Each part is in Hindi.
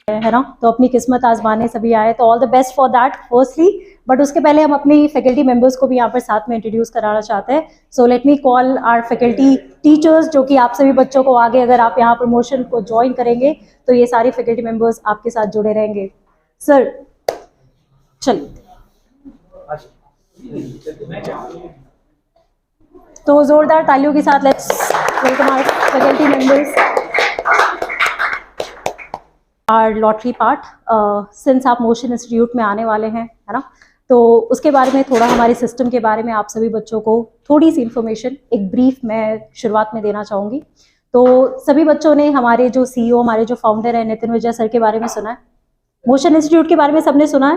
है ना, तो अपनी किस्मत आजमाने सभी आए, तो all the best for that firstly. But उसके पहले हम अपनी फैकल्टी मेंबर्स को भी यहाँ पर साथ में इंट्रोड्यूस कराना चाहते हैं। So let me call our faculty teachers, जो कि आप सभी बच्चों को आगे अगर आप यहाँ प्रमोशन को ज्वाइन करेंगे तो ये सारी फैकल्टी मेंबर्स आपके साथ जुड़े रहेंगे। सर चलिए, तो जोरदार तालियों के साथ let's welcome our faculty members. Our lottery part, since आप मोशन इंस्टीट्यूट में आने वाले हैं, है ना, तो उसके बारे में थोड़ा हमारे सिस्टम के बारे में आप सभी बच्चों को थोड़ी सी इन्फॉर्मेशन, एक ब्रीफ मैं शुरुआत में देना चाहूँगी। तो सभी बच्चों ने हमारे जो CEO, हमारे जो फाउंडर है नितिन विजय सर के बारे में सुना है, मोशन इंस्टीट्यूट के बारे में सबने सुना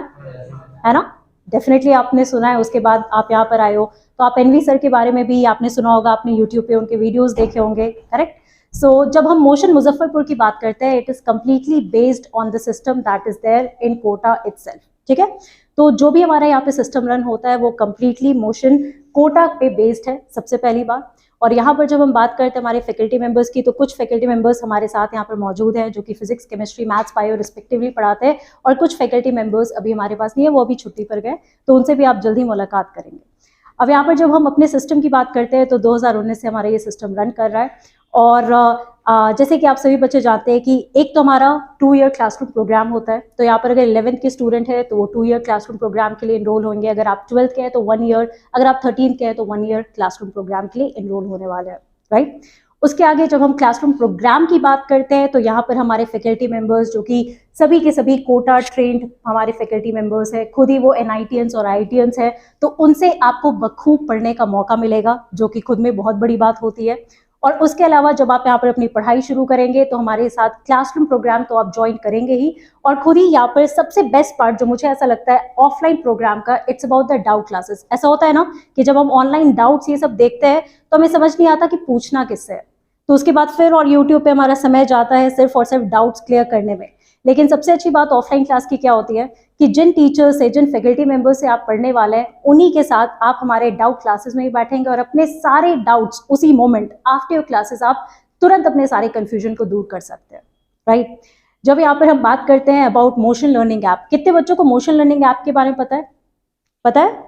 है ना, डेफिनेटली आपने सुना है। उसके बाद आप यहाँ पर आए हो तो आप एनवी सर के बारे में भी आपने सुना होगा, आपने यूट्यूब पे उनके वीडियोस देखे होंगे, करेक्ट। सो जब हम मोशन मुजफ्फरपुर की बात करते हैं, it is completely based on the system that is there in Kota itself, ठीक है। तो जो भी हमारा यहाँ पे सिस्टम रन होता है वो कम्प्लीटली मोशन कोटा पे बेस्ड है, सबसे पहली बात। और यहाँ पर जब हम बात करते हैं हमारे फैकल्टी मेंबर्स की, तो कुछ फैकल्टी मेंबर्स हमारे साथ यहाँ पर मौजूद हैं जो कि physics, chemistry, maths, bio respectively पढ़ाते हैं, और कुछ फैकल्टी मेंबर्स अभी हमारे पास नहीं है, वो अभी छुट्टी पर गए, तो उनसे भी आप जल्दी मुलाकात करेंगे। अब यहाँ पर जब हम अपने सिस्टम की बात करते हैं तो 2019 से हमारा ये सिस्टम रन कर रहा है। और जैसे कि आप सभी बच्चे जानते हैं कि एक तो हमारा 2 ईयर क्लासरूम प्रोग्राम होता है, तो यहाँ पर अगर 11th के स्टूडेंट है तो वो 2 ईयर क्लासरूम प्रोग्राम के लिए इनरोल होंगे, अगर आप 12th के हैं तो 1 ईयर, अगर आप 13th के हैं तो 1 ईयर क्लासरूम प्रोग्राम के लिए इनरोल होने वाले हैं, राइट। उसके आगे जब हम क्लासरूम प्रोग्राम की बात करते हैं तो यहाँ पर हमारे फैकल्टी मेंबर्स, जो कि सभी के सभी कोटा ट्रेंड हमारे फैकल्टी मेंबर्स हैं, खुद ही वो NITians और IITians हैं, तो उनसे आपको बखूब पढ़ने का मौका मिलेगा, जो कि खुद में बहुत बड़ी बात होती है। और उसके अलावा जब आप यहाँ पर अपनी पढ़ाई शुरू करेंगे तो हमारे साथ क्लासरूम प्रोग्राम तो आप ज्वाइन करेंगे ही, और खुद ही यहाँ पर सबसे बेस्ट पार्ट जो मुझे ऐसा लगता है ऑफलाइन प्रोग्राम का, it's about the doubt classes. ऐसा होता है ना कि जब हम ऑनलाइन डाउट्स ये सब देखते हैं तो हमें समझ नहीं आता कि पूछना किससे है, तो उसके बाद फिर और यूट्यूब पे हमारा समय जाता है सिर्फ और सिर्फ डाउट्स क्लियर करने में। लेकिन सबसे अच्छी बात ऑफलाइन क्लास की क्या होती है कि जिन टीचर से, जिन फैकल्टी मेंबर से आप पढ़ने वाले हैं, उन्हीं के साथ आप हमारे डाउट क्लासेस में ही बैठेंगे और अपने सारे डाउट्स उसी मोमेंट आफ्टर योर क्लासेस आप तुरंत अपने सारे कंफ्यूजन को दूर कर सकते हैं, राइट। जब यहाँ पर हम बात करते हैं अबाउट मोशन लर्निंग ऐप, कितने बच्चों को मोशन लर्निंग ऐप के बारे में पता है? पता है?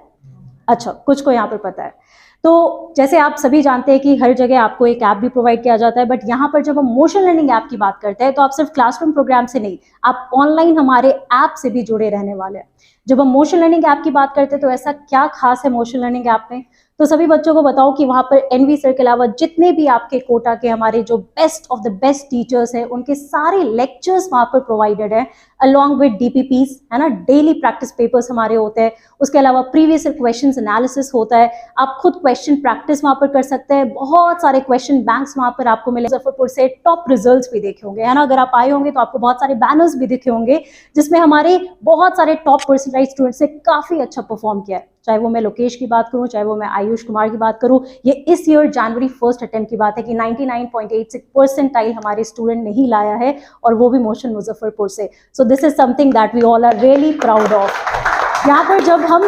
अच्छा, कुछ को यहाँ पर पता है। तो जैसे आप सभी जानते हैं कि हर जगह आपको एक ऐप भी प्रोवाइड किया जाता है, बट यहाँ पर जब हम मोशन लर्निंग ऐप की बात करते हैं तो आप सिर्फ क्लासरूम प्रोग्राम से नहीं, आप ऑनलाइन हमारे ऐप से भी जुड़े रहने वाले हैं। जब हम मोशन लर्निंग ऐप की बात करते हैं तो ऐसा क्या खास है मोशन लर्निंग ऐप में, तो सभी बच्चों को बताओ कि वहाँ पर एनवी सर के अलावा जितने भी आपके कोटा के हमारे जो best of the best teachers हैं, उनके सारे लेक्चर्स वहाँ पर प्रोवाइडेड है, अलॉन्ग विद DPPs, है ना, डेली प्रैक्टिस पेपर्स हमारे होते हैं। उसके अलावा प्रीवियस क्वेश्चंस एनालिसिस होता है, आप खुद क्वेश्चन प्रैक्टिस वहाँ पर कर सकते हैं, बहुत सारे क्वेश्चन बैंक्स वहाँ पर आपको मिले। मुजफ्फरपुर से टॉप रिजल्ट्स भी देखे होंगे, है ना, अगर आप आए होंगे तो आपको बहुत सारे बैनर्स भी दिखे होंगे जिसमें हमारे बहुत सारे टॉप परसेंटाइज स्टूडेंट्स ने काफी अच्छा परफॉर्म किया है। चाहे वो मैं लोकेश की बात करूं, चाहे वो मैं आयुष कुमार की बात करूं, ये इस ईयर जनवरी 1st अटेम्प्ट की बात है कि 99.86 परसेंटाइल हमारे स्टूडेंट ने ही लाया है, और वो भी मोशन मुजफ्फरपुर से। So this is something that we all are really proud of. यहाँ पर जब हम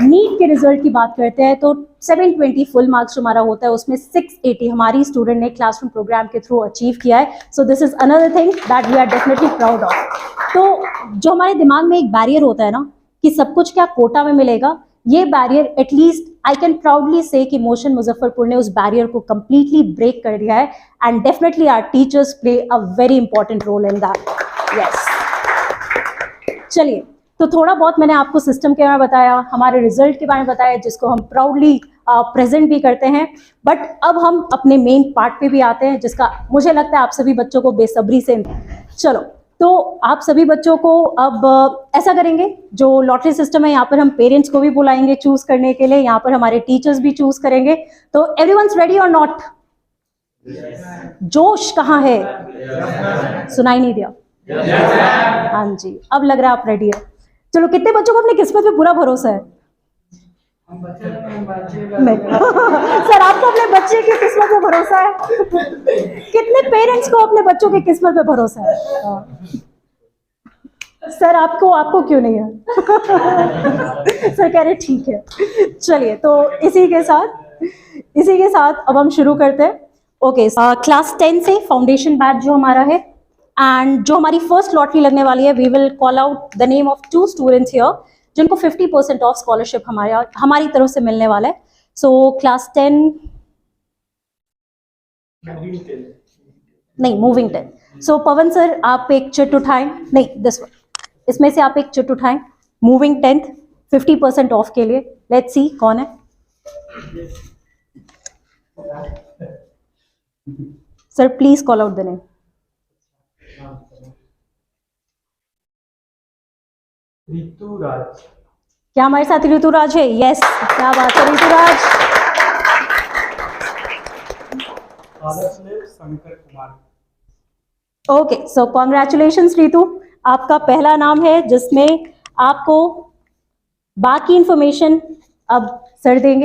नीट के रिजल्ट की बात करते हैं तो 720 फुल मार्क्स हमारा होता है, उसमें 680 हमारी स्टूडेंट ने क्लासरूम प्रोग्राम के थ्रू अचीव किया है। So this is another thing that we are definitely proud of. तो जो हमारे दिमाग में एक बैरियर होता है ना कि सब कुछ क्या कोटा में मिलेगा, ये barrier at least I can proudly से कि मोशन मुजफ्फरपुर ने उस बैरियर को कंप्लीटली ब्रेक कर दिया है, and definitely our teachers play a very important role in that. Yes, चलिए, तो थोड़ा बहुत मैंने आपको सिस्टम के बारे में बताया, हमारे रिजल्ट के बारे में बताया, जिसको हम प्राउडली प्रेजेंट भी करते हैं। बट अब हम अपने मेन पार्ट पे भी आते हैं, जिसका मुझे लगता है आप सभी बच्चों को बेसब्री से, चलो तो आप सभी बच्चों को अब ऐसा करेंगे, जो लॉटरी सिस्टम है यहाँ पर हम पेरेंट्स को भी बुलाएंगे चूज करने के लिए, यहाँ पर हमारे टीचर्स भी चूज करेंगे। तो एवरीवनस रेडी और नॉट? जोश कहाँ है? सुनाई नहीं दिया? हाँ जी, अब लग रहा है आप रेडी है। चलो, कितने बच्चों को अपनी किस्मत पे पूरा भरोसा है? सर, आपको अपने बच्चे की किस्मत पे भरोसा है? कितने पेरेंट्स को अपने बच्चों की किस्मत पे भरोसा है? सर, आपको क्यों नहीं है? सर कह रहे ठीक है। चलिए, तो इसी के साथ अब हम शुरू करते हैं। ओके, क्लास 10 से फाउंडेशन बैच जो हमारा है, एंड जो हमारी फर्स्ट लॉटरी लगने वाली है, we will call out the name of 2 students here जिनको 50% ऑफ स्कॉलरशिप हमारी तरफ से मिलने वाला है. सो क्लास 10 नहीं, मूविंग 10. सो पवन सर, आप एक चिट उठाएं. नहीं, दिस वन, इसमें से आप एक चिट उठाएं. मूविंग 10th 50% ऑफ के लिए. लेट्स सी कौन है. Sir please call out the name. Rituraj. क्या हमारे साथ ऋतुराज है? यस, क्या बात है Rituraj. Shankar Kumar. Okay, so congratulations Ritu, आपका पहला नाम है जिसमें आपको बाकी इंफॉर्मेशन अब सर देंगे.